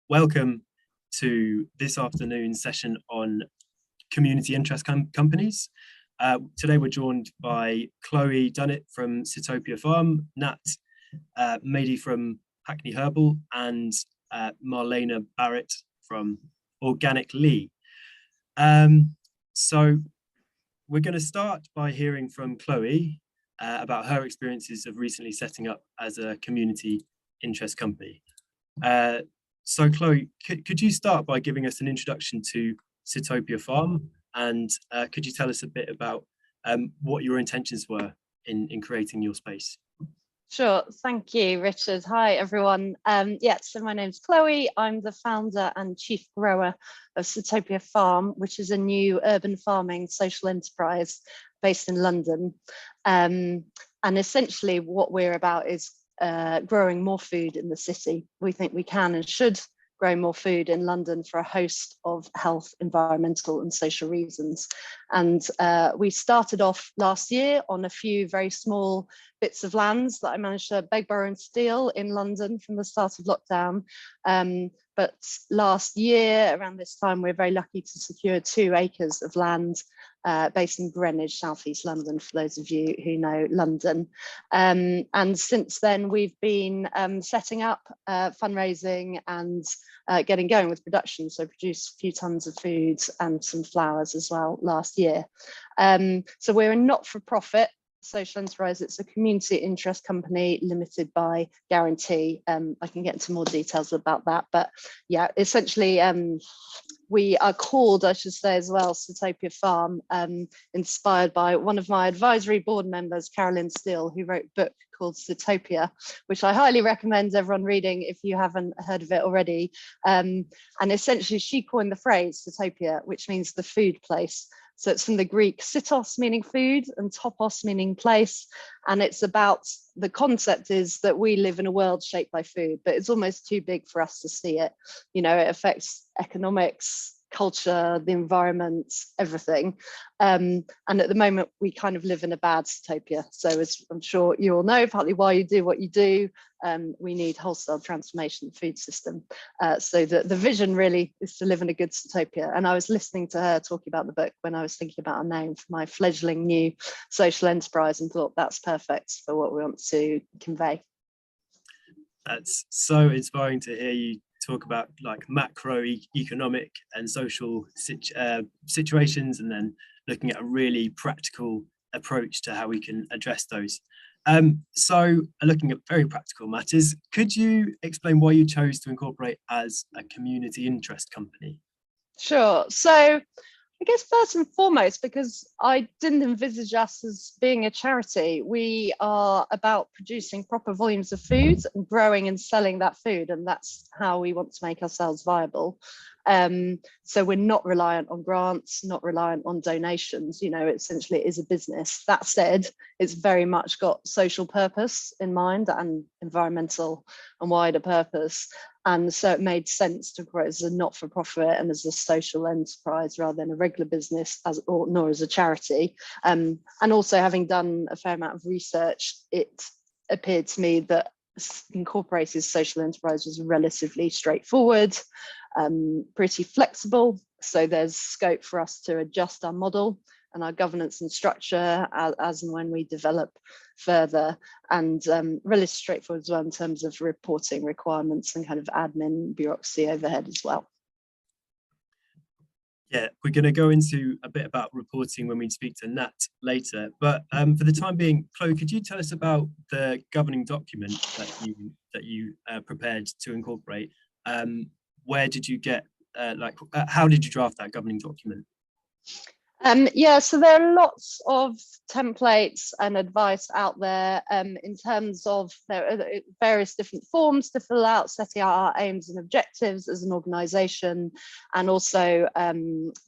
welcome to this afternoon's session on community interest companies. Today we're joined by Chloe Dunnett from Citopia Farm, Nat Mady from Hackney Herbal, and Marlena Barrett from Organic Lee. So we're going to start by hearing from Chloe about her experiences of recently setting up as a community interest company. So Chloe, could you start by giving us an introduction to Citopia Farm, and could you tell us a bit about what your intentions were in creating your space? Sure, thank you, Richard. Hi, everyone. So my name's Chloe. I'm the founder and chief grower of Citopia Farm, which is a new urban farming social enterprise based in London. And essentially what we're about is growing more food in the city. We think we can and should grow more food in London for a host of health, environmental and social reasons. And we started off last year on a few very small bits of lands that I managed to beg, borrow and steal in London from the start of lockdown. But last year, around this time, we're very lucky to secure 2 acres of land based in Greenwich, southeast London, for those of you who know London. And since then, we've been setting up fundraising and getting going with production. So produced a few tons of food and some flowers as well last year. So we're a not-for-profit social enterprise. It's a community interest company limited by guarantee. I can get into more details about that, but yeah, essentially we are called, I should say as well, Citopia Farm, inspired by one of my advisory board members, Carolyn Steele, who wrote a book called Citopia, which I highly recommend everyone reading if you haven't heard of it already. And essentially she coined the phrase Citopia, which means the food place. So it's from the Greek sitos, meaning food, and topos, meaning place. And it's about, the concept is that we live in a world shaped by food, but it's almost too big for us to see it. You know, it affects economics, culture, the environment, everything. And at the moment, we kind of live in a bad Citopia. So as I'm sure you all know, partly why you do what you do, we need wholesale transformation of the food system. So the vision really is to live in a good Citopia. And I was listening to her talking about the book when I was thinking about a name for my fledgling new social enterprise and thought that's perfect for what we want to convey. That's so inspiring to hear you talk about like macro economic and social situations, and then looking at a really practical approach to how we can address those. So looking at very practical matters, could you explain why you chose to incorporate as a community interest company? Sure. So I guess first and foremost, because I didn't envisage us as being a charity, we are about producing proper volumes of food and growing and selling that food. And that's how we want to make ourselves viable. So we're not reliant on grants, not reliant on donations, you know, essentially it is a business. That said, it's very much got social purpose in mind and environmental and wider purpose. And so it made sense to grow as a not-for-profit and as a social enterprise rather than a regular business, nor as a charity. And also, having done a fair amount of research, it appeared to me that incorporated social enterprise was relatively straightforward, pretty flexible. So there's scope for us to adjust our model and our governance and structure as and when we develop further, and relatively straightforward as well in terms of reporting requirements and kind of admin bureaucracy overhead as well. Yeah, we're going to go into a bit about reporting when we speak to Nat later, but for the time being, Chloe, could you tell us about the governing document that you prepared to incorporate? Where did you get, how did you draft that governing document? Yeah, so there are lots of templates and advice out there in terms of there are various different forms to fill out, setting out our aims and objectives as an organisation, and also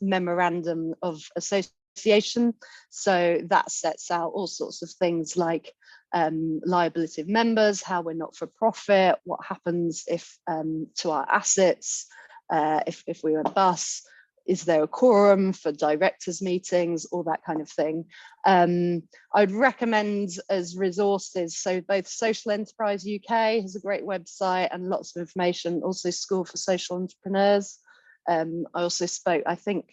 memorandum of association. So that sets out all sorts of things like liability of members, how we're not for profit, what happens if to our assets if we were bust. is there a quorum for directors meetings, all that kind of thing. I'd recommend as resources, so both Social Enterprise UK has a great website and lots of information, also School for Social Entrepreneurs. I also spoke, I think,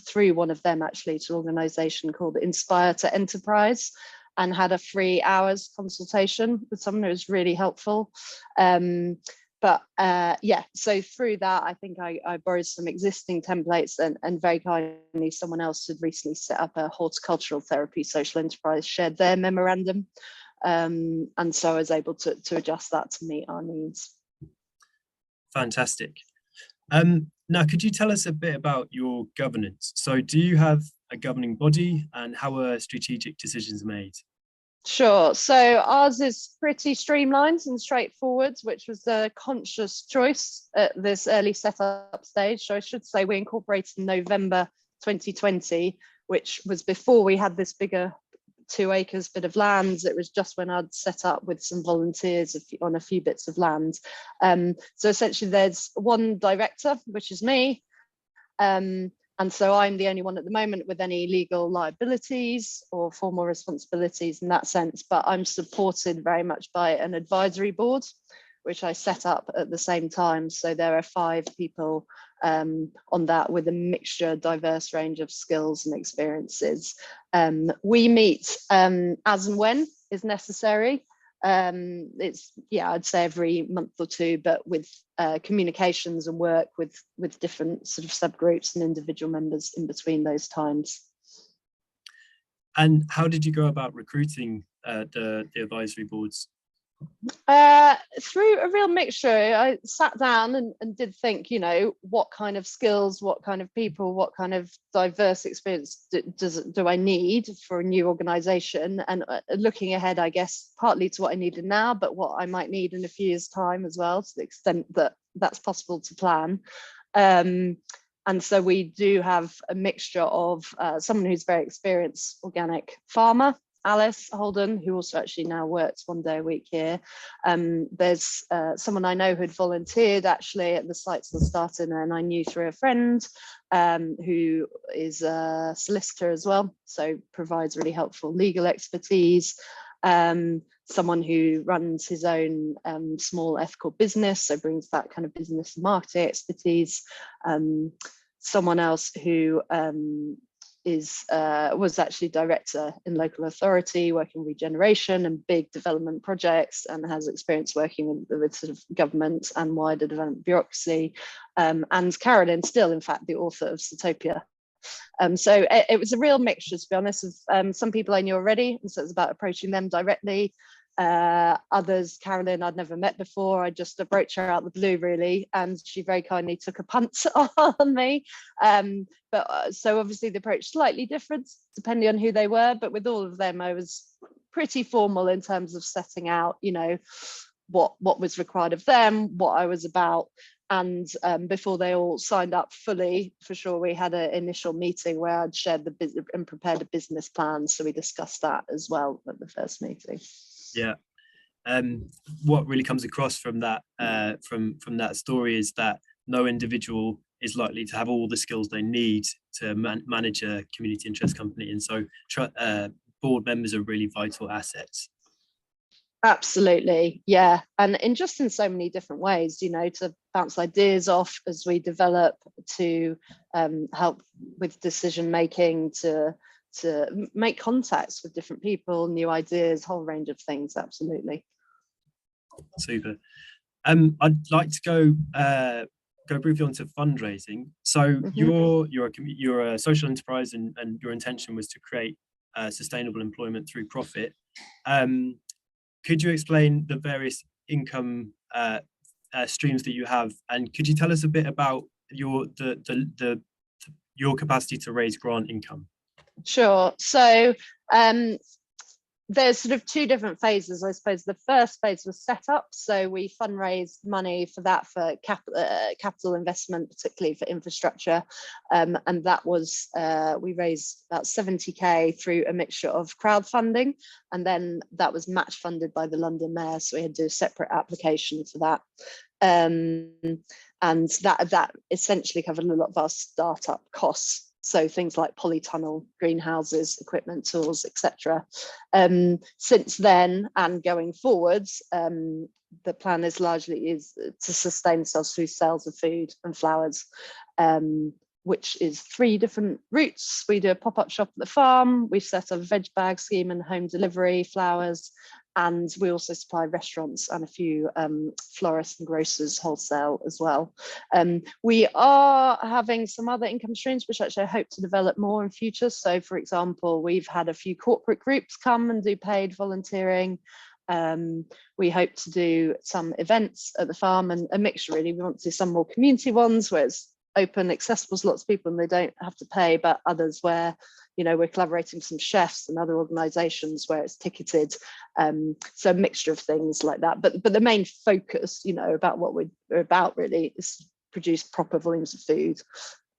through one of them actually to an organisation called Inspire to Enterprise, and had a 3 hours consultation with someone who was really helpful. Yeah, so through that, I think I borrowed some existing templates, and very kindly, someone else had recently set up a horticultural therapy social enterprise, shared their memorandum. And so I was able to adjust that to meet our needs. Fantastic. Now, could you tell us a bit about your governance? So do you have a governing body, and how are strategic decisions made? Sure. So ours is pretty streamlined and straightforward, which was a conscious choice at this early setup stage. So I should say we incorporated in November 2020, which was before we had this bigger 2 acres bit of land. It was just when I'd set up with some volunteers on a few bits of land. So essentially there's one director, which is me. And so I'm the only one at the moment with any legal liabilities or formal responsibilities in that sense, but I'm supported very much by an advisory board, which I set up at the same time. So there are 5 people on that, with a mixture, diverse range of skills and experiences. We meet as and when is necessary. It's, yeah, I'd say every month or 2, but with communications and work with different sort of subgroups and individual members in between those times. And how did you go about recruiting the advisory boards? Through a real mixture. I sat down and did think, you know, what kind of skills, what kind of people, what kind of diverse experience do I need for a new organisation? And looking ahead, I guess, partly to what I needed now, but what I might need in a few years' time as well, to the extent that that's possible to plan. And so we do have a mixture of someone who's very experienced organic farmer, Alice Holden, who also actually now works 1 day a week here. There's someone I know who'd volunteered actually at the sites that started, and I knew through a friend who is a solicitor as well, so provides really helpful legal expertise. Someone who runs his own small ethical business, so brings that kind of business and marketing expertise. Someone else who was actually director in local authority, working regeneration and big development projects, and has experience working with sort of government and wider development bureaucracy. And Carolyn, still in fact the author of Zootopia. So it was a real mixture, to be honest, of some people I knew already, and so it's about approaching them directly. Others, Carolyn, I'd never met before. I just approached her out the blue, really, and she very kindly took a punt on me. So obviously the approach slightly different depending on who they were, but with all of them I was pretty formal in terms of setting out, you know, what was required of them, what I was about. And before they all signed up fully, for sure, we had an initial meeting where I'd shared the business and prepared a business plan. So we discussed that as well at the first meeting. Yeah. What really comes across from that from that story is that no individual is likely to have all the skills they need to manage a community interest company, and so board members are really vital assets. Absolutely, yeah, and in so many different ways, you know, to bounce ideas off as we develop, to help with decision making, to make contacts with different people, new ideas, whole range of things. Absolutely. Super. I'd like to go briefly onto fundraising. So you're a social enterprise, and your intention was to create sustainable employment through profit. Could you explain the various income streams that you have, and could you tell us a bit about your capacity to raise grant income? Sure. So there's sort of two different phases, I suppose. The first phase was set up, so we fundraised money for that, for capital investment, particularly for infrastructure, and that was we raised about 70k through a mixture of crowdfunding, and then that was match funded by the London Mayor, so we had to do a separate application for that. And that essentially covered a lot of our startup costs. So things like polytunnel, greenhouses, equipment, tools, etc. Since then and going forwards, the plan is largely to sustain ourselves through sales of food and flowers, which is 3 different routes. We do a pop-up shop at the farm, we set up a veg bag scheme and home delivery, flowers, and we also supply restaurants and a few florists and grocers wholesale as well. We are having some other income streams, which actually I hope to develop more in future. So for example, we've had a few corporate groups come and do paid volunteering. We hope to do some events at the farm, and a mixture really. We want to do some more community ones where it's open, accessible to lots of people and they don't have to pay, but others where, you know, we're collaborating with some chefs and other organizations where it's ticketed. So a mixture of things like that. But the main focus, you know, about what we're about really is to produce proper volumes of food,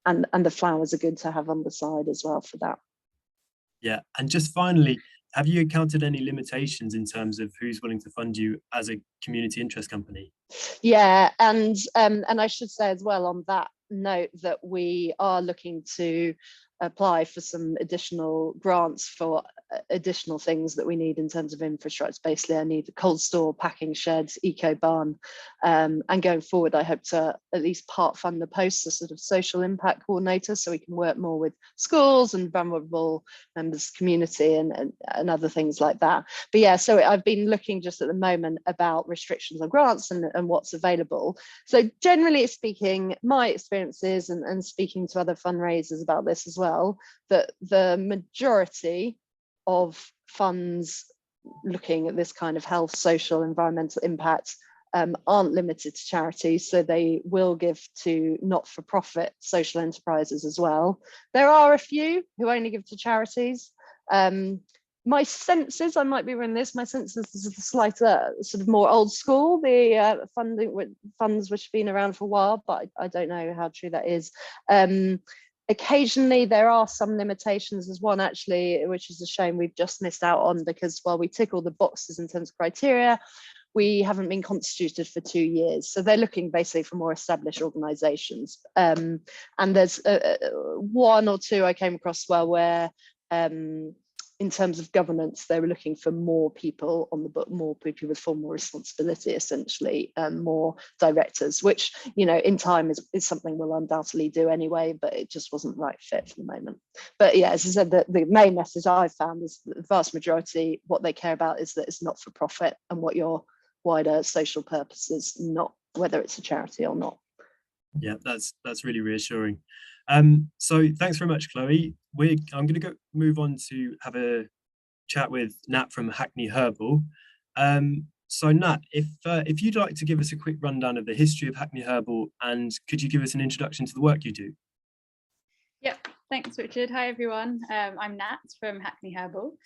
and the flowers are good to have on the side as well for that. Yeah, and just finally, have you encountered any limitations in terms of who's willing to fund you as a community interest company? Yeah, and I should say as well on that note that we are looking to apply for some additional grants for additional things that we need in terms of infrastructure. Basically, I need a cold store, packing sheds, eco barn, and going forward I hope to at least part fund the post, a sort of social impact coordinator, so we can work more with schools and vulnerable members of the community and other things like that. But yeah, so I've been looking just at the moment about restrictions on grants and what's available. So generally speaking, my experiences and speaking to other fundraisers about this as well, that the majority of funds looking at this kind of health, social, environmental impact aren't limited to charities, so they will give to not-for-profit social enterprises as well. There are a few who only give to charities. My sense is, I might be wrong this, my sense is this is a slight sort of more old school, the funding with funds which have been around for a while, but I don't know how true that is. Occasionally there are some limitations. There's one actually, which is a shame we've just missed out on, because while we tick all the boxes in terms of criteria, we haven't been constituted for 2 years. So they're looking basically for more established organizations. And there's 1 or 2 I came across where in terms of governance, they were looking for more people on the book, more people with formal responsibility, essentially, more directors, which, you know, in time is something we'll undoubtedly do anyway, but it just wasn't the right fit for the moment. But yeah, as I said, the main message I've found is that the vast majority, what they care about is that it's not for profit and what your wider social purpose is, not whether it's a charity or not. Yeah, that's really reassuring. So thanks very much, Chloe. I'm going to move on to have a chat with Nat from Hackney Herbal. So Nat, if you'd like to give us a quick rundown of the history of Hackney Herbal, and could you give us an introduction to the work you do? Yep, thanks Richard. Hi everyone, I'm Nat from Hackney Herbal.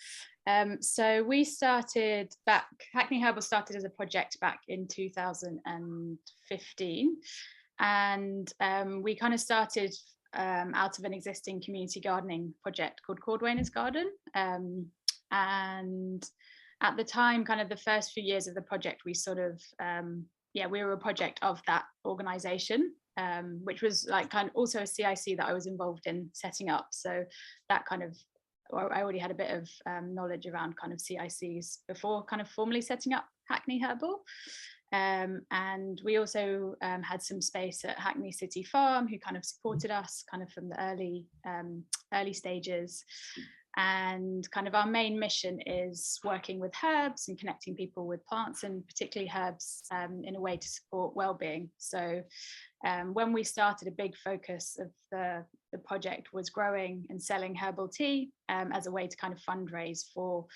So we started back, Hackney Herbal started as a project back in 2015, and we kind of started out of an existing community gardening project called Cordwainer's Garden. And at the time, kind of the first few years of the project, we sort of, we were a project of that organisation, which was like kind of also a CIC that I was involved in setting up. So that kind of, I already had a bit of knowledge around kind of CICs before kind of formally setting up Hackney Herbal. And we also had some space at Hackney City Farm, who kind of supported us kind of from the early stages. And kind of our main mission is working with herbs and connecting people with plants, and particularly herbs, in a way to support well-being. So when we started, a big focus of the project was growing and selling herbal tea as a way to kind of fundraise for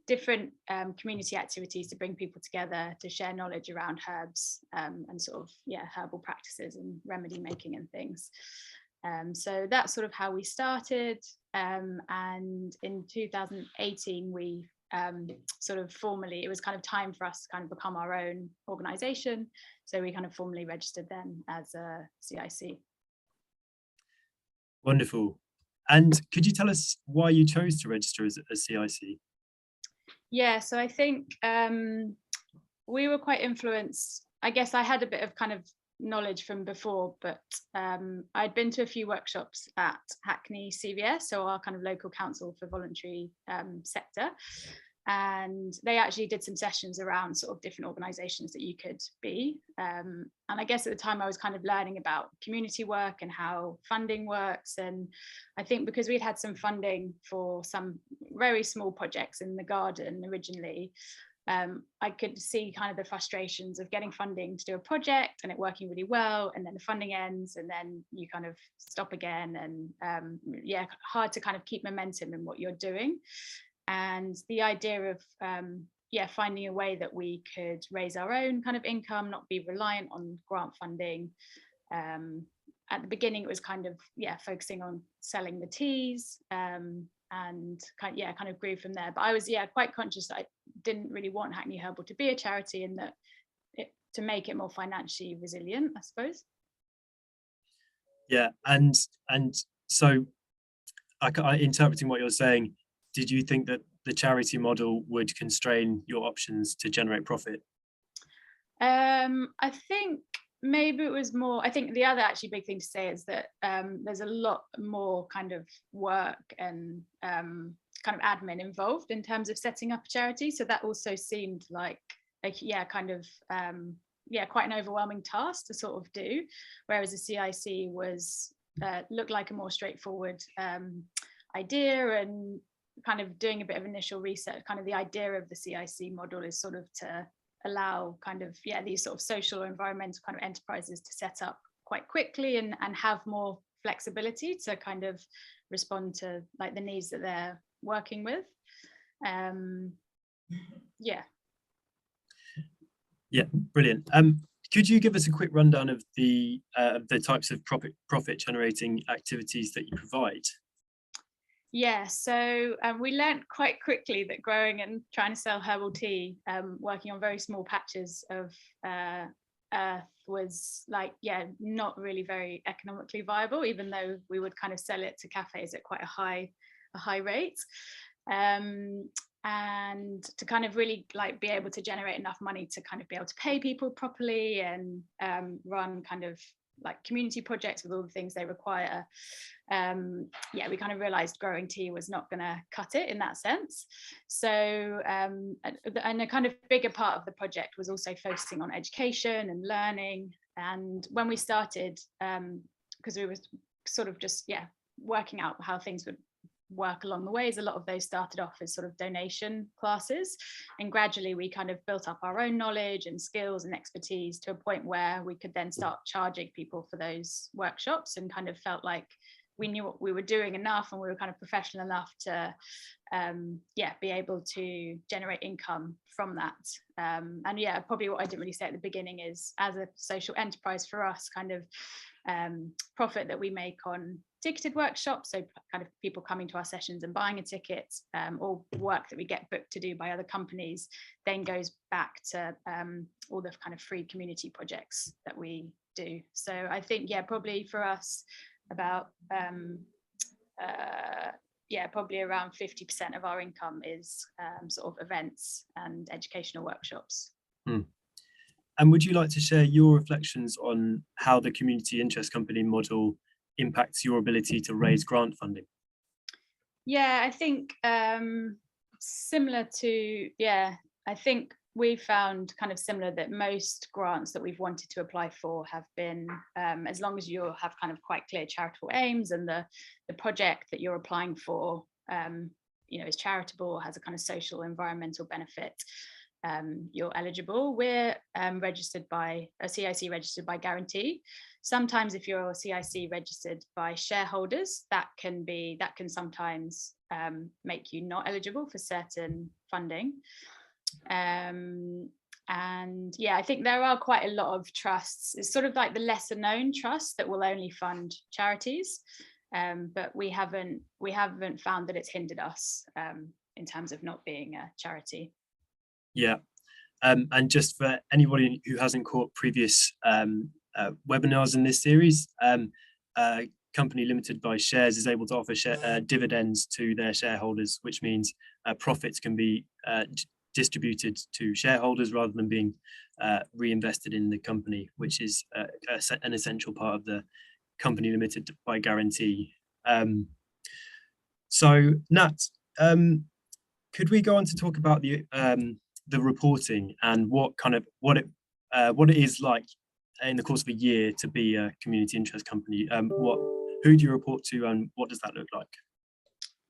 different community activities to bring people together to share knowledge around herbs and sort of herbal practices and remedy making and things. So that's sort of how we started, and in 2018 we sort of formally, it was kind of time for us to kind of become our own organisation. So we kind of formally registered then as a CIC. Wonderful. And could you tell us why you chose to register as a CIC? Yeah, so I think we were quite influenced. I guess I had a bit of kind of knowledge from before, but I'd been to a few workshops at Hackney CVS, so our kind of local council for voluntary sector, and they actually did some sessions around sort of different organisations that you could be. And I guess at the time I was kind of learning about community work and how funding works. And I think because we'd had some funding for some very small projects in the garden originally, I could see kind of the frustrations of getting funding to do a project and it working really well, and then the funding ends and then you kind of stop again, and yeah, hard to kind of keep momentum in what you're doing. And the idea of yeah, finding a way that we could raise our own kind of income, not be reliant on grant funding. At the beginning, it was kind of, yeah, focusing on selling the teas, and kind of grew from there. But I was, yeah, quite conscious that I didn't really want Hackney Herbal to be a charity, and that to make it more financially resilient, I suppose. Yeah, and so I interpreting what you're saying, did you think that the charity model would constrain your options to generate profit? I think maybe it was more, I think the other actually big thing to say is that there's a lot more kind of work and kind of admin involved in terms of setting up a charity. So that also seemed like yeah, kind of yeah, quite an overwhelming task to sort of do, whereas a CIC was looked like a more straightforward idea. And kind of doing a bit of initial research, kind of the idea of the CIC model is sort of to allow kind of, yeah, these sort of social or environmental kind of enterprises to set up quite quickly and have more flexibility to kind of respond to like the needs that they're working with. Yeah. Yeah, brilliant. Could you give us a quick rundown of the types of profit generating activities that you provide? Yeah, so we learned quite quickly that growing and trying to sell herbal tea, working on very small patches of earth was like, yeah, not really very economically viable, even though we would kind of sell it to cafes at quite a high rate. And to kind of really like be able to generate enough money to kind of be able to pay people properly and run kind of like community projects with all the things they require. Yeah, we kind of realized growing tea was not going to cut it in that sense. So and a kind of bigger part of the project was also focusing on education and learning. And when we started, because we were sort of just, yeah, working out how things would work along the ways, a lot of those started off as sort of donation classes, and gradually we kind of built up our own knowledge and skills and expertise to a point where we could then start charging people for those workshops, and kind of felt like we knew what we were doing enough and we were kind of professional enough to yeah, be able to generate income from that. And yeah, probably what I didn't really say at the beginning is, as a social enterprise for us, kind of profit that we make on ticketed workshops, so kind of people coming to our sessions and buying a ticket, or work that we get booked to do by other companies, then goes back to all the kind of free community projects that we do. So I think, yeah, probably for us about yeah, probably around 50% of our income is sort of events and educational workshops. And would you like to share your reflections on how the community interest company model impacts your ability to raise grant funding? Yeah, I think similar to, yeah, I think we found kind of similar that most grants that we've wanted to apply for have been, as long as you have kind of quite clear charitable aims and the project that you're applying for, you know, is charitable or has a kind of social environmental benefit, you're eligible. We're registered by a CIC registered by guarantee. Sometimes if you're a CIC registered by shareholders, that can sometimes make you not eligible for certain funding. And yeah, I think there are quite a lot of trusts. It's sort of like the lesser known trusts that will only fund charities, but we haven't found that it's hindered us in terms of not being a charity. Yeah. And just for anybody who hasn't caught previous webinars in this series, company limited by shares is able to offer dividends to their shareholders, which means profits can be distributed to shareholders rather than being reinvested in the company, which is an essential part of the company limited by guarantee. So Nat, could we go on to talk about the reporting and what it is like in the course of a year to be a community interest company? Who do you report to, and what does that look like?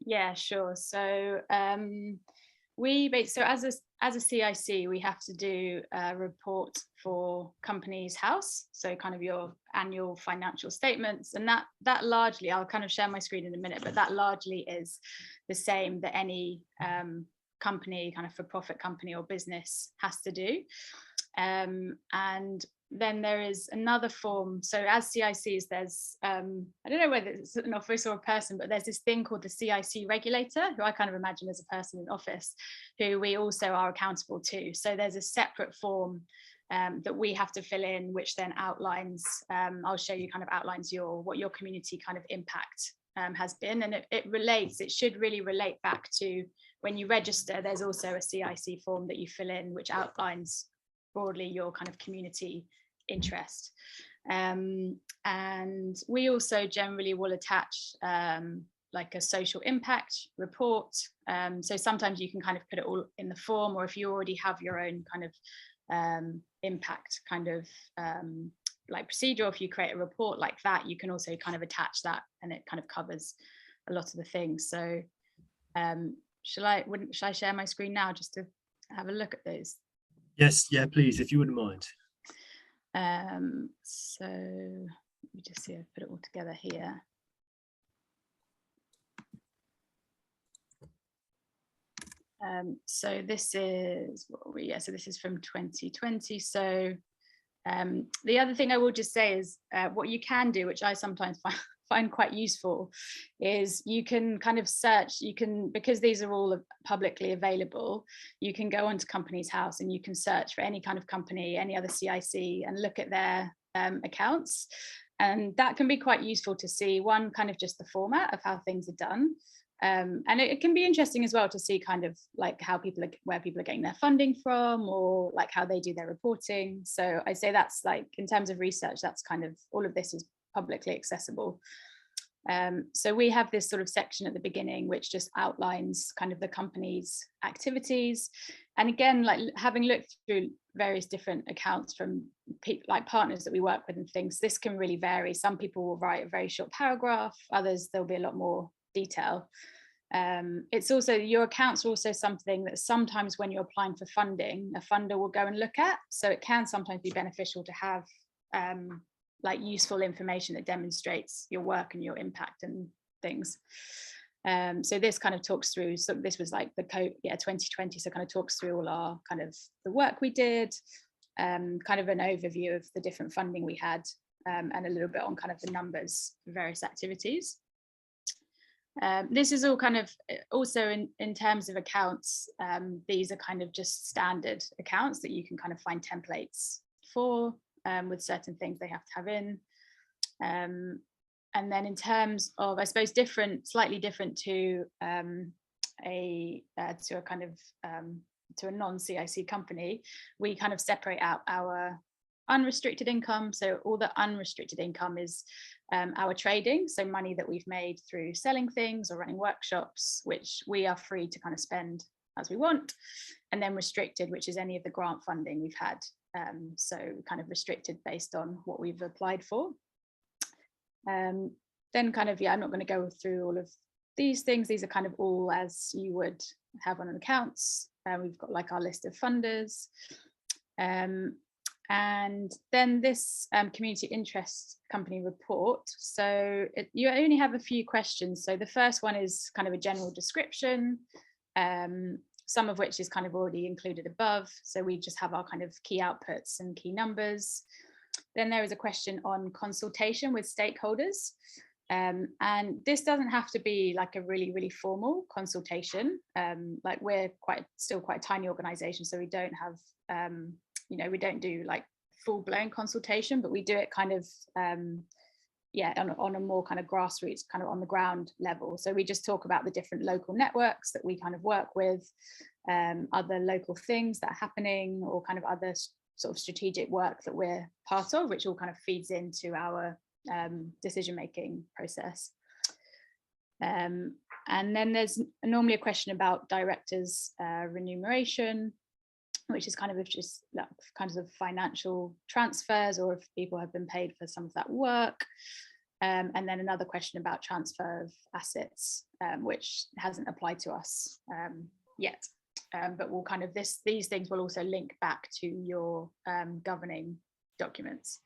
Yeah, sure. So as a CIC, we have to do a report for Companies House, so kind of your annual financial statements, and that largely, I'll kind of share my screen in a minute, but that largely is the same that any company, kind of for-profit company or business, has to do. And then there is another form. So as CICs, there's I don't know whether it's an office or a person, but there's this thing called the CIC regulator, who I kind of imagine as a person in office, who we also are accountable to. So there's a separate form that we have to fill in, which then outlines, I'll show you, kind of outlines what your community kind of impact has been. And it should really relate back to when you register. There's also a CIC form that you fill in, which outlines broadly your kind of community interest. And we also generally will attach like a social impact report. So sometimes you can kind of put it all in the form, or if you already have your own kind of impact kind of like procedure, or if you create a report like that, you can also kind of attach that, and it kind of covers a lot of the things. So shall I share my screen now just to have a look at those? Yes, yeah, please, if you wouldn't mind. So let me just see, I've put it all together here. So this is so this is from 2020. So the other thing I will just say is what you can do, which I sometimes find quite useful, is you can kind of search, because these are all publicly available, you can go onto Companies House and you can search for any kind of company, any other CIC, and look at their accounts. And that can be quite useful to see, one, kind of just the format of how things are done. And it can be interesting as well to see kind of like where people are getting their funding from, or like how they do their reporting. So I say that's like, in terms of research, that's kind of, all of this is publicly accessible. So we have this sort of section at the beginning which just outlines kind of the company's activities. And again, like having looked through various different accounts from people like partners that we work with and things, this can really vary. Some people will write a very short paragraph, others there'll be a lot more detail. It's also, your accounts are also something that sometimes when you're applying for funding, a funder will go and look at. So it can sometimes be beneficial to have like useful information that demonstrates your work and your impact and things. So this kind of talks through, so this was like the 2020, so kind of talks through all our kind of the work we did, kind of an overview of the different funding we had, and a little bit on kind of the numbers for various activities. This is all kind of also in terms of accounts, these are kind of just standard accounts that you can kind of find templates for, with certain things they have to have in. And then in terms of, I suppose, slightly different to a non-CIC company, we kind of separate out our unrestricted income. So all the unrestricted income is our trading, so money that we've made through selling things or running workshops, which we are free to kind of spend as we want. And then restricted, which is any of the grant funding we've had, so kind of restricted based on what we've applied for. Then kind of, I'm not going to go through all of these things. These are kind of all as you would have on an accounts. We've got like our list of funders. And then this community interest company report. So you only have a few questions. So the first one is kind of a general description, some of which is kind of already included above. So we just have our kind of key outputs and key numbers. Then there is a question on consultation with stakeholders. And this doesn't have to be like a really, really formal consultation. Like we're still quite a tiny organization, so we don't have, we don't do like full-blown consultation, but we do it kind of, on a more kind of grassroots, kind of on the ground level. So we just talk about the different local networks that we kind of work with, other local things that are happening, or kind of other sort of strategic work that we're part of, which all kind of feeds into our decision-making process. And then there's normally a question about directors' remuneration, which is kind of just that kind of financial transfers, or if people have been paid for some of that work. And then another question about transfer of assets, which hasn't applied to us yet. But we'll kind of these things will also link back to your governing documents.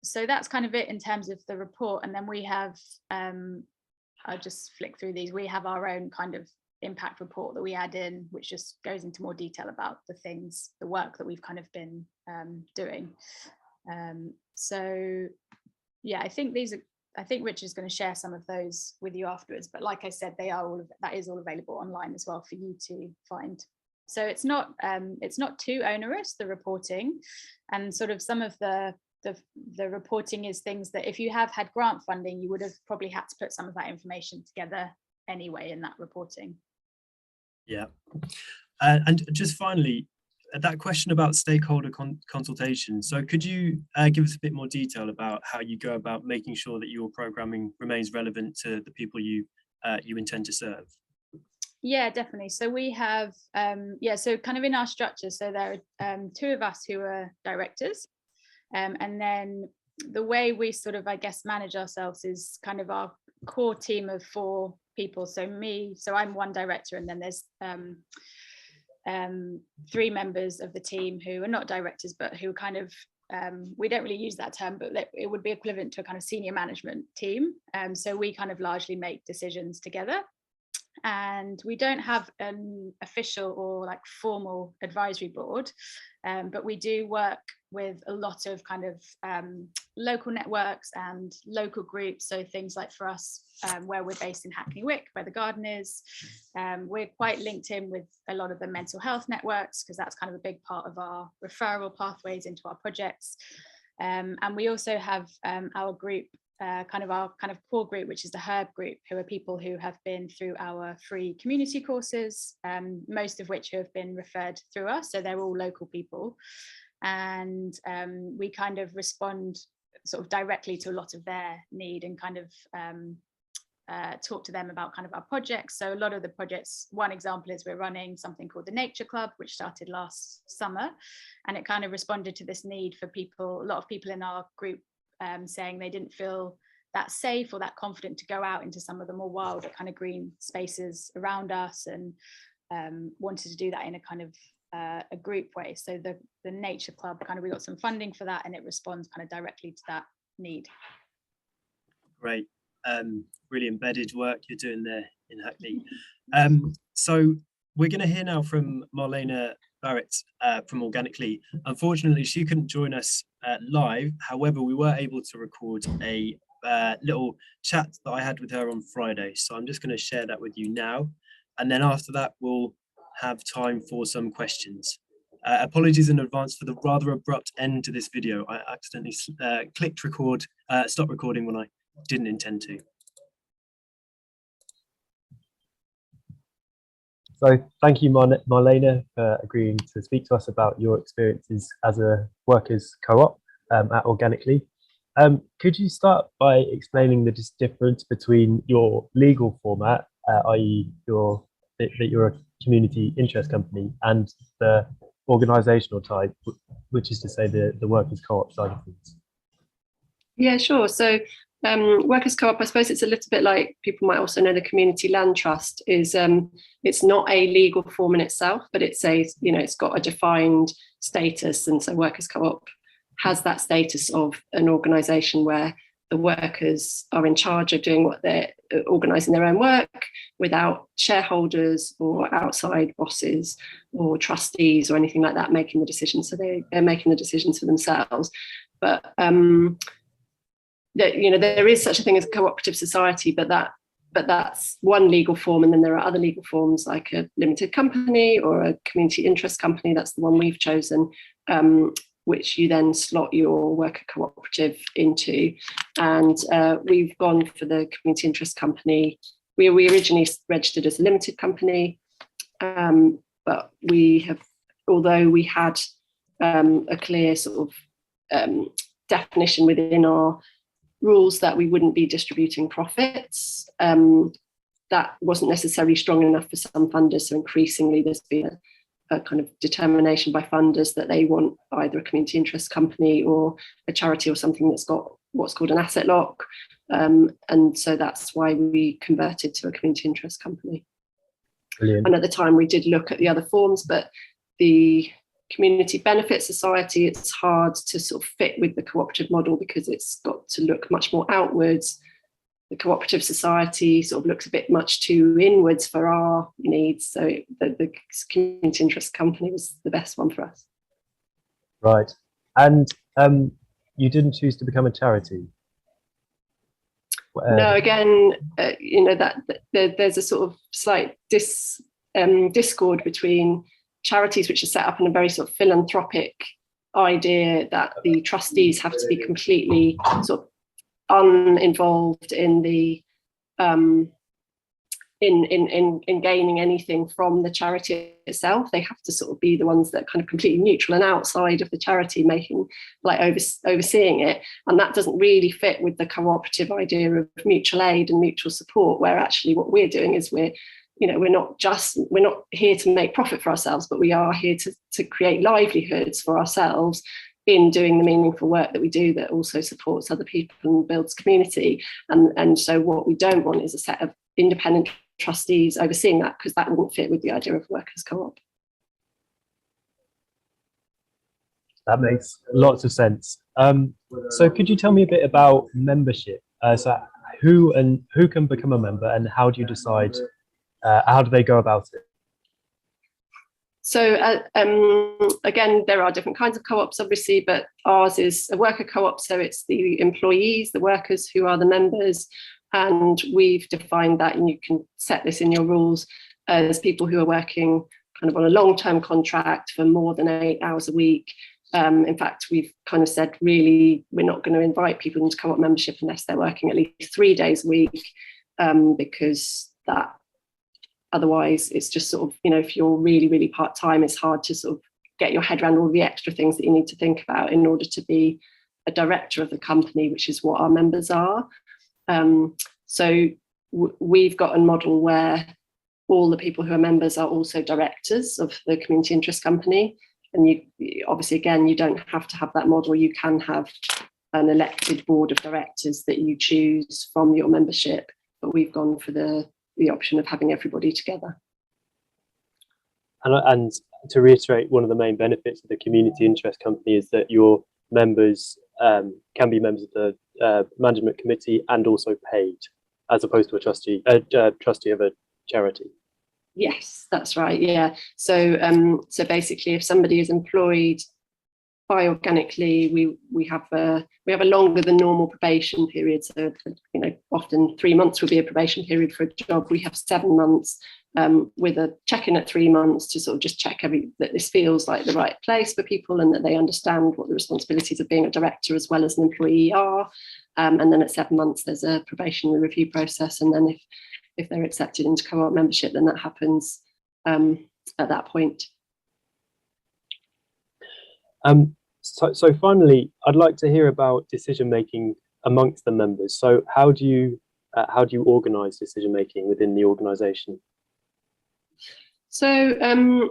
So that's kind of it in terms of the report. And then we have, I'll just flick through these. We have our own kind of impact report that we add in, which just goes into more detail about the work that we've kind of been doing. So yeah, I think Rich is going to share some of those with you afterwards, but like I said, that is all available online as well for you to find. So it's not too onerous, the reporting, and sort of some of the reporting is things that if you have had grant funding, you would have probably had to put some of that information together anyway in that reporting. Yeah, and just finally, that question about stakeholder consultation. So could you give us a bit more detail about how you go about making sure that your programming remains relevant to the people you intend to serve? Yeah, definitely. So we have, so kind of in our structure, so there are two of us who are directors. And then the way we sort of, I guess, manage ourselves is kind of our core team of 4 people. So I'm one director, and then there's 3 members of the team who are not directors, but who kind of, we don't really use that term, but it would be equivalent to a kind of senior management team. So we kind of largely make decisions together. And we don't have an official or like formal advisory board, but we do work with a lot of kind of local networks and local groups. So things like for us, where we're based in Hackney Wick, where the garden is, we're quite linked in with a lot of the mental health networks, because that's kind of a big part of our referral pathways into our projects. And we also have our group, our core group, which is the Herb group, who are people who have been through our free community courses, most of which have been referred through us. So they're all local people. And we kind of respond sort of directly to a lot of their need, and kind of talk to them about kind of our projects. So a lot of the projects, one example is we're running something called the Nature Club, which started last summer. And it kind of responded to this need for people, a lot of people in our group saying they didn't feel that safe or that confident to go out into some of the more wilder kind of green spaces around us, and wanted to do that in a kind of a group way. So the Nature Club, kind of, we got some funding for that, and it responds kind of directly to that need. Great. Really embedded work you're doing there in Hackney. So we're going to hear now from Marlena Barrett from Organically. Unfortunately, she couldn't join us live. However, we were able to record a little chat that I had with her on Friday. So I'm just going to share that with you now. And then after that, we'll have time for some questions. Apologies in advance for the rather abrupt end to this video. I accidentally clicked record, stop recording when I didn't intend to. So thank you, Marlena, for agreeing to speak to us about your experiences as a workers' co-op at Organically. Could you start by explaining the difference between your legal format, i.e. that you're a community interest company, and the organisational type, which is to say the workers' co-op side of things? Yeah, sure. So workers' co-op, I suppose it's a little bit like people might also know the community land trust is, it's not a legal form in itself, but it's it's got a defined status. And so workers' co-op has that status of an organisation where the workers are in charge of doing what they're organising their own work without shareholders or outside bosses or trustees or anything like that making the decisions. So they're making the decisions for themselves. But that, you know, there is such a thing as a cooperative society, but that's one legal form, and then there are other legal forms like a limited company or a community interest company. That's the one we've chosen, which you then slot your worker cooperative into. And we've gone for the community interest company. We originally registered as a limited company, but we have, although we had a clear sort of definition within our rules that we wouldn't be distributing profits, that wasn't necessarily strong enough for some funders. So increasingly there's been a kind of determination by funders that they want either a community interest company or a charity or something that's got what's called an asset lock. And so that's why we converted to a community interest company. Brilliant. And at the time we did look at the other forms, but the community benefit society, it's hard to sort of fit with the cooperative model because it's got to look much more outwards. The cooperative society sort of looks a bit much too inwards for our needs. So the community interest company was the best one for us. Right. And you didn't choose to become a charity? No, again, you know, that there's a sort of slight discord between charities, which are set up in a very sort of philanthropic idea that the trustees have to be completely sort of uninvolved in the in gaining anything from the charity itself. They have to sort of be the ones that are kind of completely neutral and outside of the charity, making like overseeing it. And that doesn't really fit with the cooperative idea of mutual aid and mutual support, where actually what we're doing is we're not here to make profit for ourselves, but we are here to create livelihoods for ourselves in doing the meaningful work that we do that also supports other people and builds community. And so what we don't want is a set of independent trustees overseeing that, because that wouldn't fit with the idea of workers' co-op. That makes lots of sense. So could you tell me a bit about membership? So who can become a member, and how do you decide, how do they go about it? So again, there are different kinds of co-ops, obviously, but ours is a worker co-op. So it's the employees, the workers who are the members. And we've defined that, and you can set this in your rules, as people who are working kind of on a long-term contract for more than 8 hours a week. In fact, we've kind of said, really, we're not going to invite people into co-op membership unless they're working at least 3 days a week, because that otherwise it's just sort of, you know, if you're really, really part-time, it's hard to sort of get your head around all the extra things that you need to think about in order to be a director of the company, which is what our members are. So we've got a model where all the people who are members are also directors of the community interest company. And you obviously, again, you don't have to have that model. You can have an elected board of directors that you choose from your membership, but we've gone for the option of having everybody together. And to reiterate, one of the main benefits of the community interest company is that your members can be members of the management committee and also paid, as opposed to a trustee of a charity. Yes, that's right. Yeah. So so basically, if somebody is employed by Organically, we have a longer than normal probation period. So, you know, often 3 months would be a probation period for a job. We have 7 months, with a check-in at 3 months to sort of just check that this feels like the right place for people, and that they understand what the responsibilities of being a director as well as an employee are. And then at 7 months, there's a probationary review process. And then if they're accepted into co-op membership, then that happens at that point. So finally, I'd like to hear about decision making amongst the members. So how do you organise decision making within the organisation? So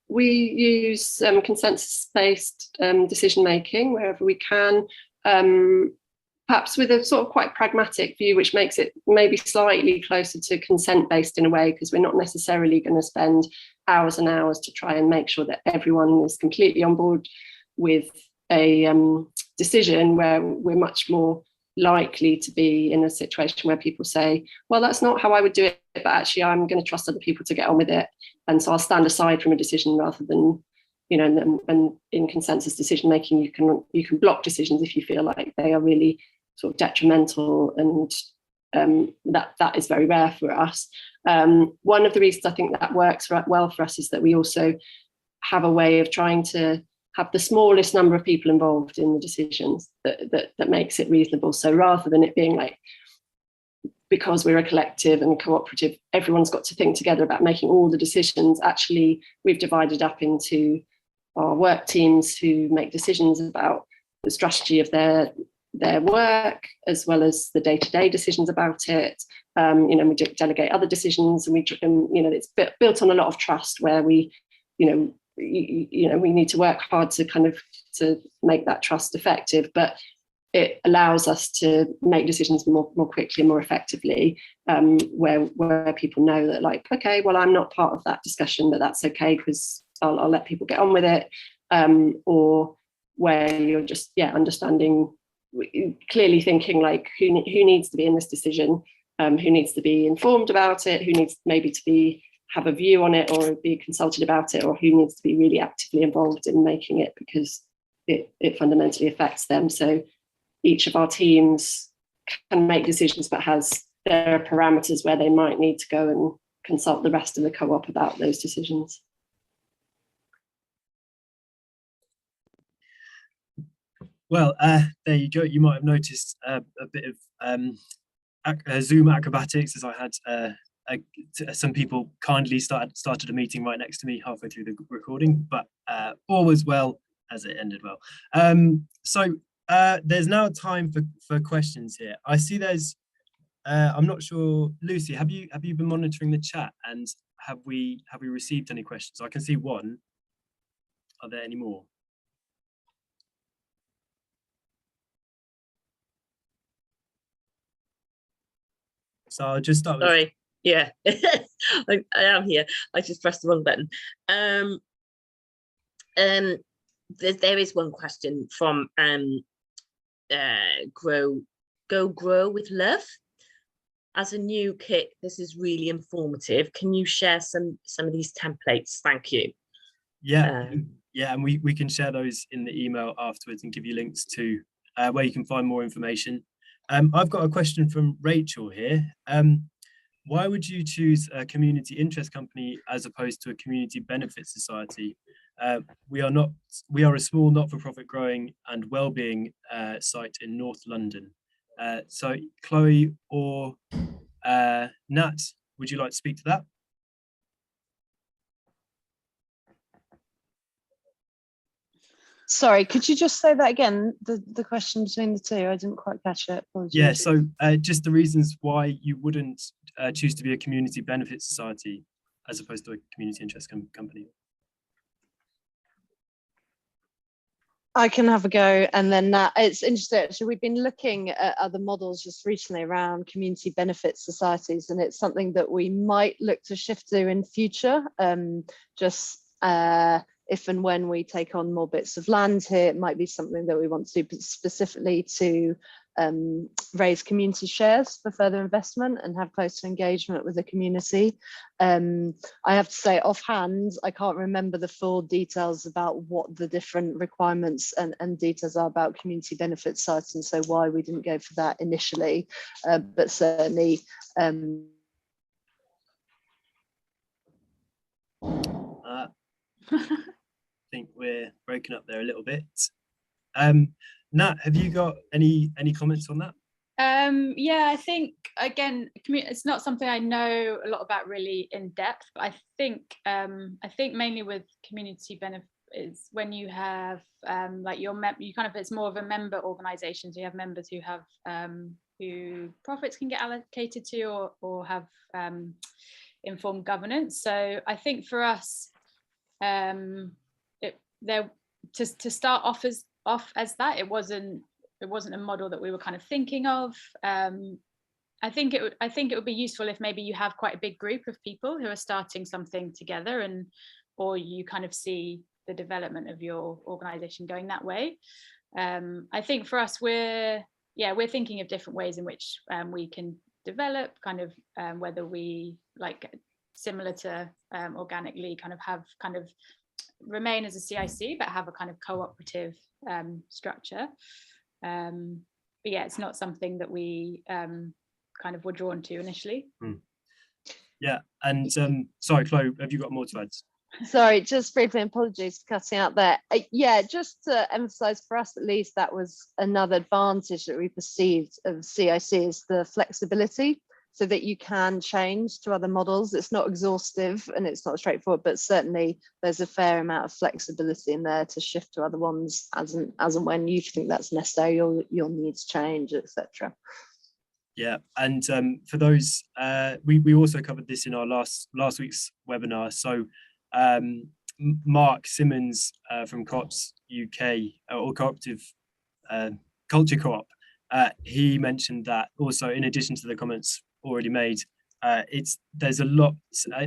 we use consensus-based decision making wherever we can, perhaps with a sort of quite pragmatic view, which makes it maybe slightly closer to consent-based in a way, because we're not necessarily going to spend hours and hours to try and make sure that everyone is completely on board with a decision, where we're much more likely to be in a situation where people say, well, that's not how I would do it, but actually I'm going to trust other people to get on with it. And so I'll stand aside from a decision, rather than, you know, and in consensus decision making, you can block decisions if you feel like they are really sort of detrimental, and that is very rare for us. One of the reasons I think that works well for us is that we also have a way of trying to have the smallest number of people involved in the decisions that makes it reasonable. So rather than it being like, because we're a collective and cooperative, everyone's got to think together about making all the decisions, actually we've divided up into our work teams who make decisions about the strategy of their work, as well as the day-to-day decisions about it. We delegate other decisions, and it's built on a lot of trust, where we need to work hard to make that trust effective, but it allows us to make decisions more quickly and more effectively, where people know that, like, okay, well, I'm not part of that discussion, but that's okay, because I'll let people get on with it, or where you're just understanding, clearly thinking like who needs to be in this decision, who needs to be informed about it, who needs maybe to have a view on it or be consulted about it, or who needs to be really actively involved in making it because it fundamentally affects them. So each of our teams can make decisions, but there are parameters where they might need to go and consult the rest of the co-op about those decisions. Well, there you go. You might have noticed a bit of Zoom acrobatics, as I had some people kindly started a meeting right next to me halfway through the recording, but all was well as it ended well. So there's now time for questions here. I see there's, I'm not sure, Lucy, have you been monitoring the chat, and have we received any questions? I can see one. Are there any more? So I'll just start with... Sorry, yeah, I am here. I just pressed the wrong button. There is one question from Grow with Love. As a new kit, this is really informative. Can you share some of these templates? Thank you. Yeah, and we can share those in the email afterwards and give you links to where you can find more information. I've got a question from Rachel here. Why would you choose a community interest company as opposed to a community benefit society? We are a small not-for-profit growing and wellbeing site in North London. So Chloe or Nat, would you like to speak to that? Sorry, could you just say that again? The question between the two, I didn't quite catch it. Apologies. Yeah, so just the reasons why you wouldn't choose to be a community benefit society as opposed to a community interest company. I can have a go, and then it's interesting. Actually, we've been looking at other models just recently around community benefit societies, and it's something that we might look to shift to in future. If and when we take on more bits of land here, it might be something that we want to do specifically to raise community shares for further investment and have closer engagement with the community. I have to say offhand, I can't remember the full details about what the different requirements and details are about community benefit sites, and so why we didn't go for that initially, but certainly I think we're breaking up there a little bit. Nat, have you got any comments on that? Yeah, I think again, it's not something I know a lot about really in depth, but I think mainly with community benefit is when you have like you kind of, it's more of a member organisation, so you have members who have who profits can get allocated to or have informed governance. So I think for us, to start off as that, it wasn't a model that we were kind of thinking of. I think it would be useful if maybe you have quite a big group of people who are starting something together, or you kind of see the development of your organization going that way. I think for us, we're thinking of different ways in which we can develop, kind of whether we, like, similar to organically, kind of remain as a CIC but have a kind of cooperative structure. yeah, it's not something that we kind of were drawn to initially. Yeah, and sorry, Chloe, have you got more to add? Sorry, just briefly, apologies for cutting out there. Yeah, just to emphasize, for us at least, that was another advantage that we perceived of CIC, is the flexibility, so that you can change to other models. It's not exhaustive and it's not straightforward, but certainly there's a fair amount of flexibility in there to shift to other ones as and when you think that's necessary, your needs change, etc. Yeah, and for those, we also covered this in our last week's webinar. So Mark Simmons from COPS UK, or Cooperative Culture Co-op, he mentioned that also, in addition to the comments already made, there's a lot,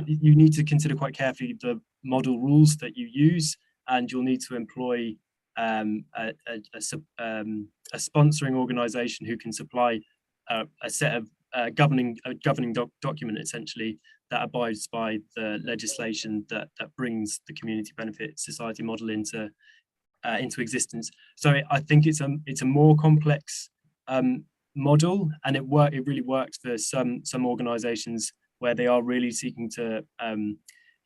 you need to consider quite carefully the model rules that you use, and you'll need to employ a sponsoring organization who can supply a set of governing document, essentially, that abides by the legislation that brings the community benefit society model into existence. So I think it's a more complex model, and it really works for some organizations where they are really seeking to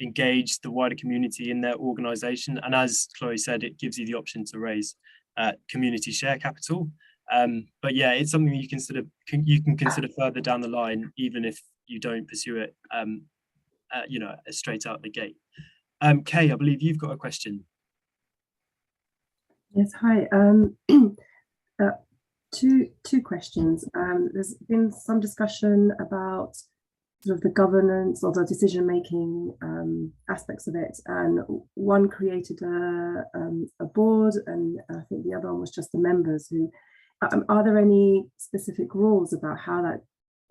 engage the wider community in their organization. And as Chloe said, it gives you the option to raise community share capital. But yeah, it's something you can consider further down the line, even if you don't pursue it straight out the gate. Kay, I believe you've got a question. Yes, hi. Two questions. There's been some discussion about sort of the governance or the decision-making aspects of it, and one created a board, and I think the other one was just the members. Who are there any specific rules about how that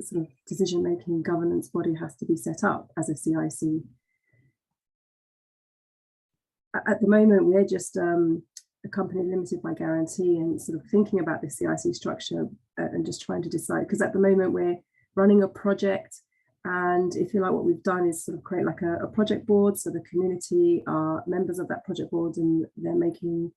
sort of decision-making governance body has to be set up as a CIC? At the moment, we're just a company limited by guarantee, and sort of thinking about the CIC structure and just trying to decide, because at the moment we're running a project, and if you like, what we've done is sort of create like a project board, so the community are members of that project board, and they're making,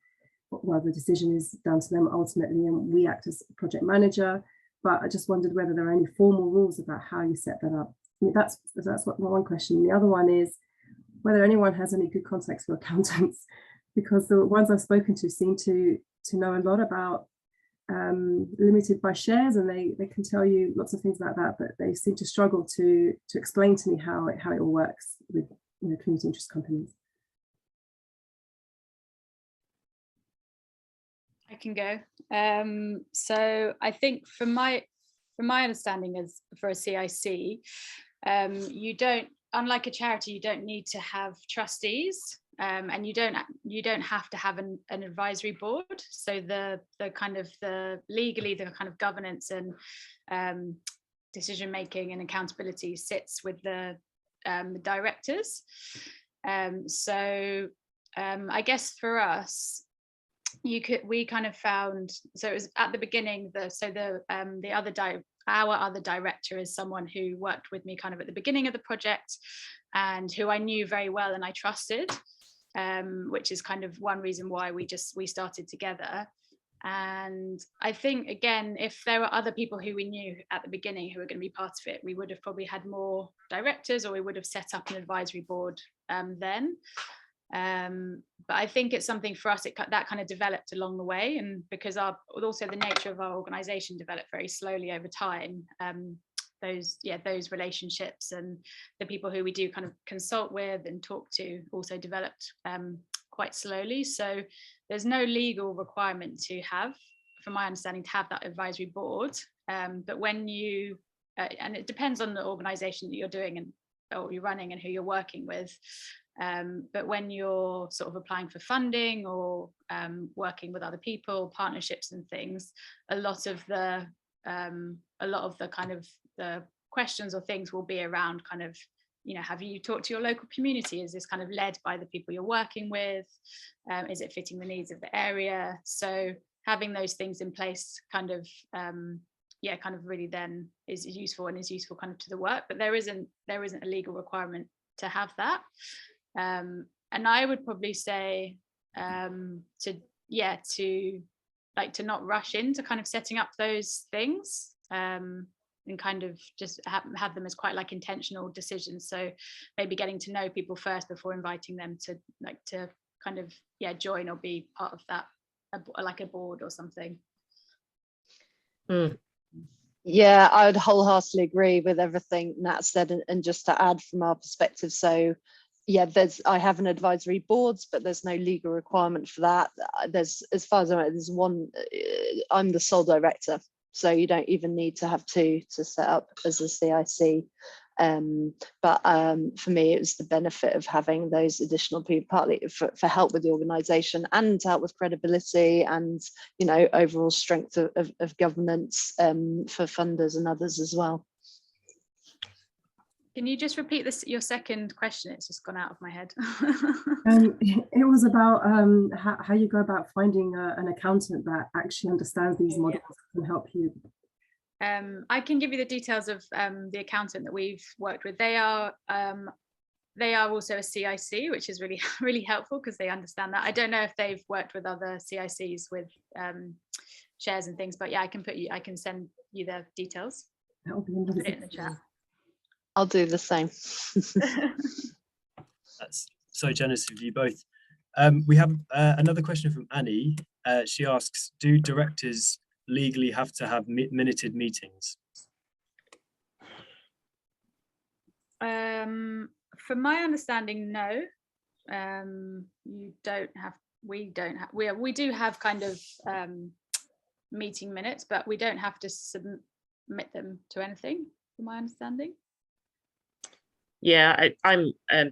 well, the decision is down to them ultimately, and we act as project manager. But I just wondered whether there are any formal rules about how you set that up. I mean, that's what one question. The other one is whether anyone has any good contacts for accountants, because the ones I've spoken to seem to know a lot about limited by shares, and they can tell you lots of things about that, but they seem to struggle to explain to me how it all works with community interest companies. I can go. So I think from my understanding, as for a CIC, you don't, unlike a charity, you don't need to have trustees, and you don't have to have an advisory board. So the kind of legally the kind of governance and decision making and accountability sits with the directors. So I guess for us, we kind of found, so it was at the beginning, our other director is someone who worked with me kind of at the beginning of the project, and who I knew very well and I trusted, which is kind of one reason why we started together. And I think, again, if there were other people who we knew at the beginning who were going to be part of it, we would have probably had more directors, or we would have set up an advisory board then. But I think it's something for us that kind of developed along the way, and because also the nature of our organization developed very slowly over time, those relationships and the people who we do kind of consult with and talk to also developed quite slowly. So there's no legal requirement to have, from my understanding, to have that advisory board, but when you and it depends on the organization that you're doing or you're running and who you're working with. But when you're sort of applying for funding or working with other people, partnerships and things, a lot of the kind of the questions or things will be around kind of, have you talked to your local community? Is this kind of led by the people you're working with? Is it fitting the needs of the area? So having those things in place kind of really then is useful kind of to the work, but there isn't a legal requirement to have that. And I would probably say to like to not rush into kind of setting up those things, and kind of just have them as quite like intentional decisions. So maybe getting to know people first before inviting them to kind of join or be part of that, like a board or something. Yeah, I would wholeheartedly agree with everything Nat said, and just to add from our perspective, so yeah, I have an advisory boards, but there's no legal requirement for that. There's, as far as I know, there's one. I'm the sole director, so you don't even need to have two to set up as a CIC. But for me, it was the benefit of having those additional people, partly for help with the organisation and to help with credibility and, you know, overall strength of governance for funders and others as well. Can you just repeat your second question? It's just gone out of my head. It was about how you go about finding an accountant that actually understands these models and help you. I can give you the details of the accountant that we've worked with. They are also a CIC, which is really, really helpful because they understand that. I don't know if they've worked with other CICs with shares and things, but yeah, I can send you their details. That'll be put it in the chat. I'll do the same. That's so generous of you both. We have another question from Annie. She asks, do directors legally have to have minuted meetings? From my understanding, no. You don't have. We don't have. We do have kind of meeting minutes, but we don't have to submit them to anything. From my understanding. Yeah, I'm a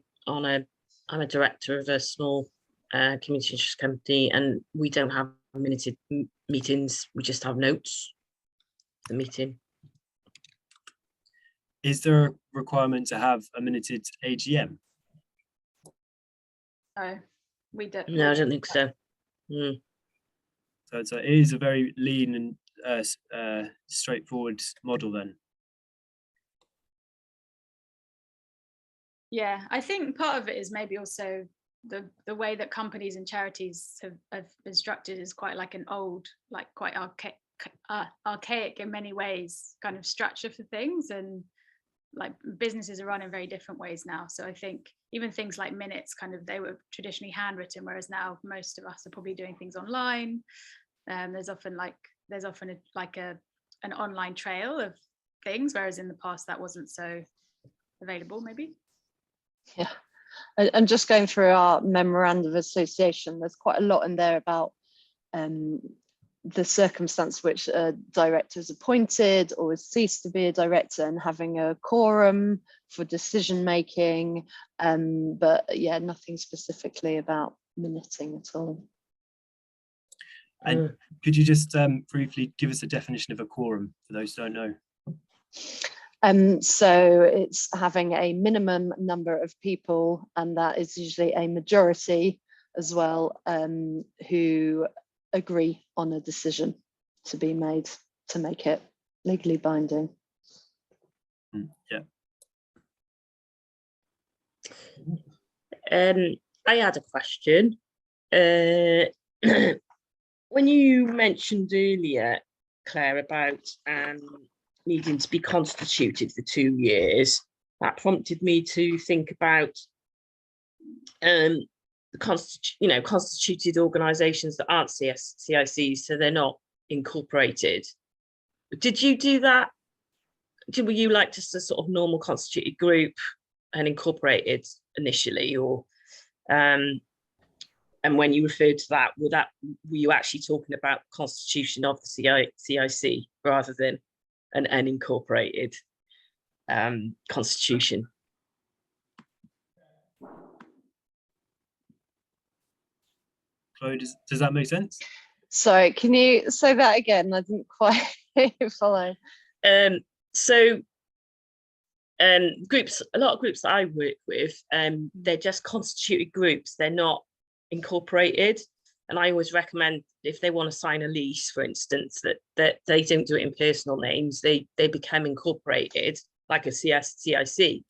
director of a small community interest company, and we don't have minuted meetings. We just have notes of the meeting. Is there a requirement to have a minuted AGM? No, we don't. No, I don't think so. So it is a very lean and straightforward model then. Yeah, I think part of it is maybe also the way that companies and charities have been structured is quite like an old, like quite archaic in many ways kind of structure for things, and like businesses are run in very different ways now. So I think even things like minutes, kind of, they were traditionally handwritten, whereas now most of us are probably doing things online. There's often an online trail of things, whereas in the past that wasn't so available maybe. Yeah, and just going through our memorandum of association, there's quite a lot in there about the circumstance which a director is appointed or has ceased to be a director, and having a quorum for decision making, but yeah, nothing specifically about minuting at all. And could you just briefly give us a definition of a quorum for those who don't know? So it's having a minimum number of people, and that is usually a majority as well, who agree on a decision to be made to make it legally binding. Yeah. I had a question. When you mentioned earlier, Claire, about needing to be constituted for 2 years, that prompted me to think about the constituted organisations that aren't CICs, so they're not incorporated. Did you do that? Were you like just a sort of normal constituted group and incorporated initially, or and when you referred to that, were you actually talking about constitution of the CIC rather than an unincorporated constitution? Chloe, does that make sense? Sorry, can you say that again? I didn't quite follow. Groups, a lot of groups that I work with, they're just constituted groups. They're not incorporated. And I always recommend, if they want to sign a lease, for instance, that they don't do it in personal names. They become incorporated like a CIC.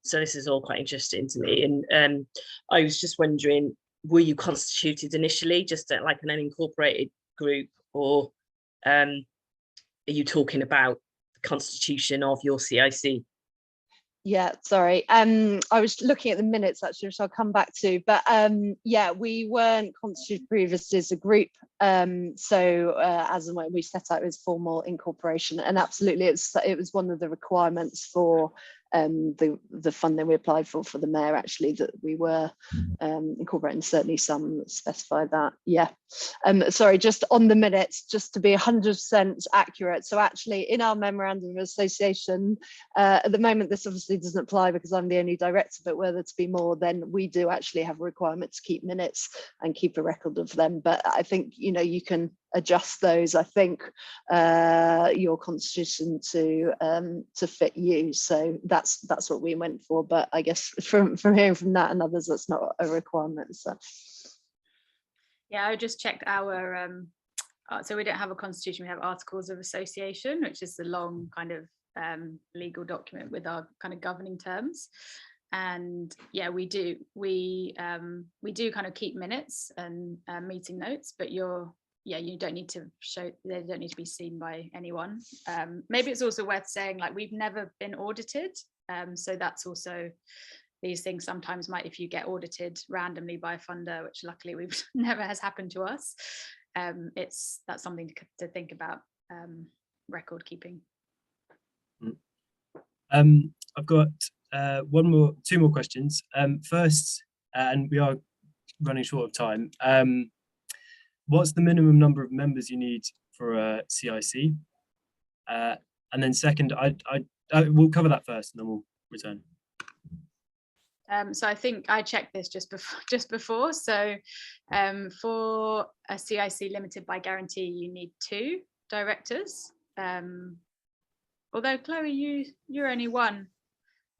So this is all quite interesting to me. And I was just wondering, were you constituted initially just like an unincorporated group, or are you talking about the constitution of your CIC? Yeah, sorry. I was looking at the minutes actually, which I'll come back to. But yeah, we weren't constituted previously as a group. So as and when we set out, it was formal incorporation, and absolutely, it was one of the requirements for the funding we applied for the mayor, actually, that we were incorporating. Certainly some specify that. Yeah. Sorry, just on the minutes, just to be 100% accurate. So actually, in our memorandum of association, at the moment, this obviously doesn't apply because I'm the only director, but were there to be more, then we do actually have a requirement to keep minutes and keep a record of them. But I think, you know, you can adjust those, I think, your constitution to fit you. So that's what we went for. But I guess from hearing from Nat and others, that's not a requirement. So yeah, I just checked our so we don't have a constitution, we have articles of association, which is the long kind of legal document with our kind of governing terms. And yeah, we do kind of keep minutes and meeting notes, but you don't need to show, they don't need to be seen by anyone. Maybe it's also worth saying, like, we've never been audited, so that's also, these things sometimes might, if you get audited randomly by a funder, which luckily we've never has happened to us, that's something to think about, record keeping. I've got two more questions. First, and we are running short of time. What's the minimum number of members you need for a CIC? And then second, we'll cover that first, and then we'll return. So I think I checked this just before. So for a CIC limited by guarantee, you need 2 directors. Although Chloe, you're only 1.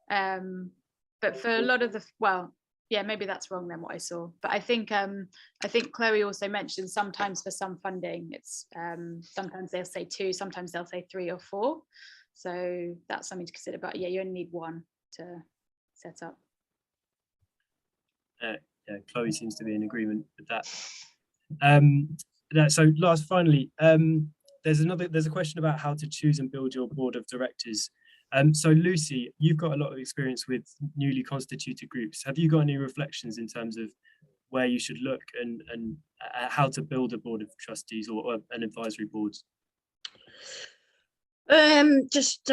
But for a lot of the, well, yeah, maybe that's wrong then what I saw. But I think Chloe also mentioned sometimes for some funding, it's sometimes they'll say 2, sometimes they'll say 3 or 4. So that's something to consider. But yeah, you only need 1 to set up. Yeah, Chloe seems to be in agreement with that. So finally, there's a question about how to choose and build your board of directors. So Lucy, you've got a lot of experience with newly constituted groups. Have you got any reflections in terms of where you should look and how to build a board of trustees or an advisory board? Just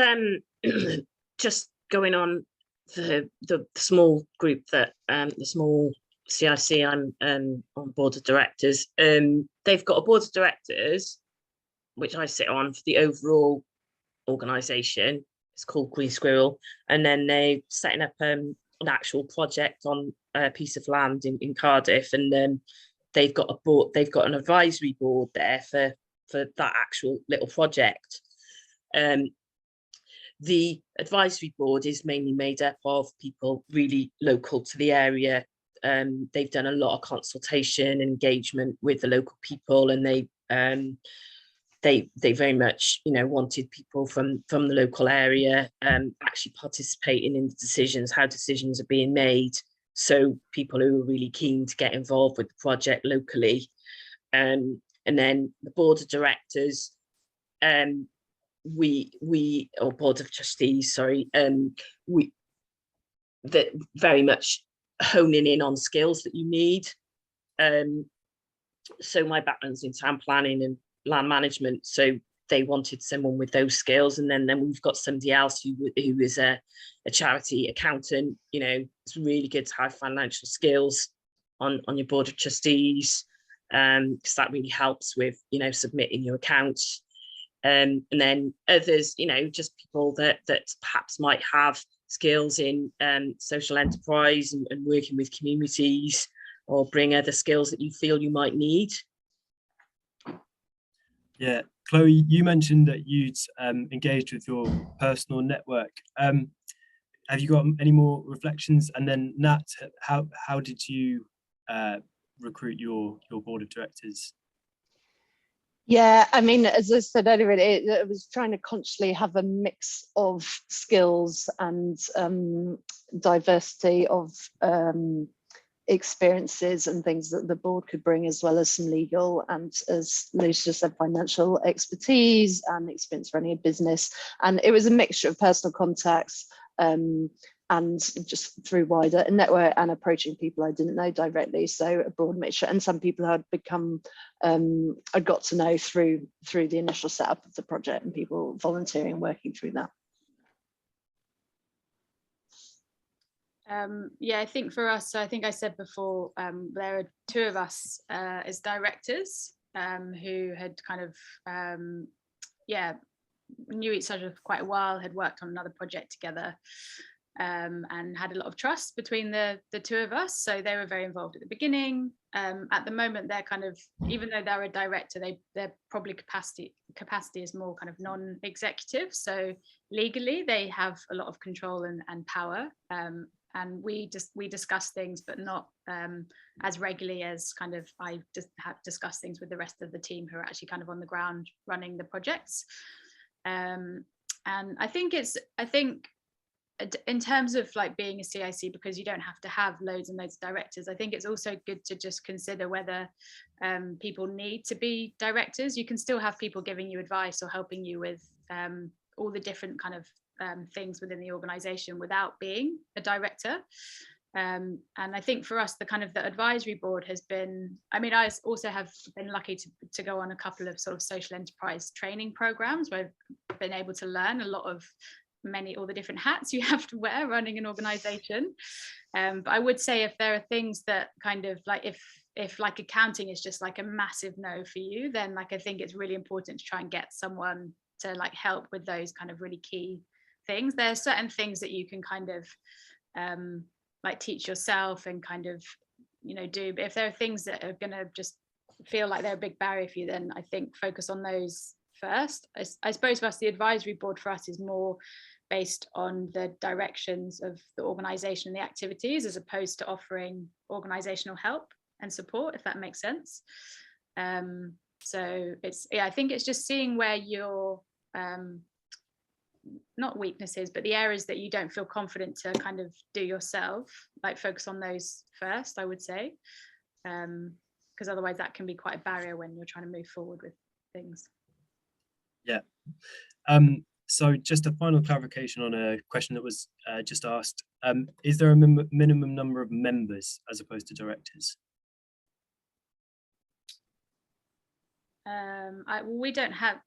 going on the small group that the small CIC I'm on board of directors. They've got a board of directors which I sit on for the overall organisation. It's called Green Squirrel, and then they're setting up an actual project on a piece of land in Cardiff, and they've got a board. They've got an advisory board there for that actual little project. The advisory board is mainly made up of people really local to the area. They've done a lot of consultation, engagement with the local people, and they very much, you know, wanted people from the local area actually participating in the decisions, how decisions are being made. So people who are really keen to get involved with the project locally. And then the board of directors, or board of trustees, sorry, that very much honing in on skills that you need. So my background's in town planning and land management, so they wanted someone with those skills. And then we've got somebody else who is a charity accountant. You know, it's really good to have financial skills on your board of trustees, because that really helps with, you know, submitting your accounts. And then others, you know, just people that perhaps might have skills in social enterprise and working with communities, or bring other skills that you feel you might need. Yeah, Chloe, you mentioned that you'd engaged with your personal network. Have you got any more reflections? And then Nat, how did you recruit your board of directors? Yeah, I mean, as I said earlier, it was trying to consciously have a mix of skills and diversity of experiences and things that the board could bring, as well as some legal and, as Lucia said, financial expertise and experience running a business. And it was a mixture of personal contacts and just through wider network and approaching people I didn't know directly. So a broad mixture, and some people I'd become, I got to know through the initial setup of the project and people volunteering and working through that. Yeah, I think for us, so I think I said before, there are two of us as directors who had kind of, yeah, knew each other for quite a while, had worked on another project together, and had a lot of trust between the two of us. So they were very involved at the beginning. At the moment, they're kind of, even though they're a director, their probably capacity is more kind of non-executive. So legally, they have a lot of control and power. And we discuss things, but not as regularly as kind of I just have discussed things with the rest of the team who are actually kind of on the ground running the projects. And I think in terms of like being a CIC, because you don't have to have loads and loads of directors, I think it's also good to just consider whether people need to be directors. You can still have people giving you advice or helping you with all the different kind of things within the organization without being a director. And I think for us, the advisory board has been, I mean, I also have been lucky to go on a couple of sort of social enterprise training programs where I've been able to learn a lot of all the different hats you have to wear running an organization. But I would say if there are things that kind of like, if like accounting is just like a massive no for you, then like I think it's really important to try and get someone to like help with those kind of really key things. There are certain things that you can kind of like teach yourself and kind of, you know, do. But if there are things that are going to just feel like they're a big barrier for you, then I think focus on those first. I suppose for us, the advisory board for us is more based on the directions of the organisation and the activities, as opposed to offering organisational help and support, if that makes sense. So it's, yeah, I think it's just seeing where your not weaknesses, but the areas that you don't feel confident to kind of do yourself, like focus on those first, I would say, because otherwise that can be quite a barrier when you're trying to move forward with things. Yeah. So just a final clarification on a question that was just asked. Is there a minimum number of members as opposed to directors? We don't have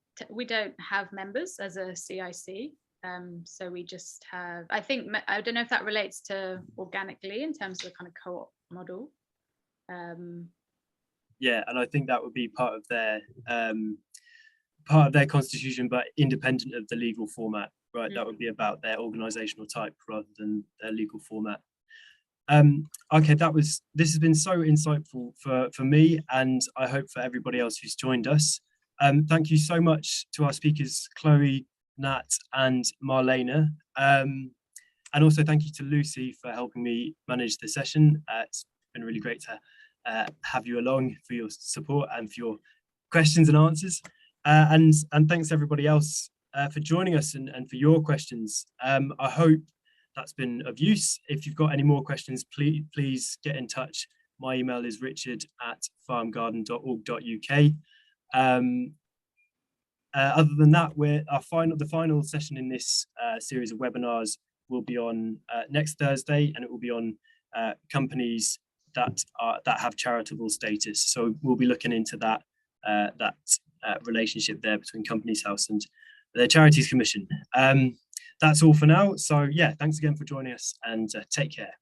members as a CIC, so we just have, I don't know if that relates to organically in terms of the kind of co-op model. Yeah, and I think that would be part of their constitution, but independent of the legal format, right? Mm-hmm. That would be about their organizational type rather than their legal format. Okay, this has been so insightful for me, and I hope for everybody else who's joined us. Thank you so much to our speakers, Chloe, Nat, and Marlena. And also thank you to Lucy for helping me manage the session. It's been really great to have you along, for your support and for your questions and answers. And thanks everybody else for joining us and for your questions. I hope that's been of use. If you've got any more questions, please get in touch. My email is richard@farmgarden.org.uk. Other than that, the final session in this series of webinars will be on next Thursday, and it will be on companies that have charitable status. So we'll be looking into that relationship there between Companies House and the Charities Commission. That's all for now. So yeah, thanks again for joining us, and take care.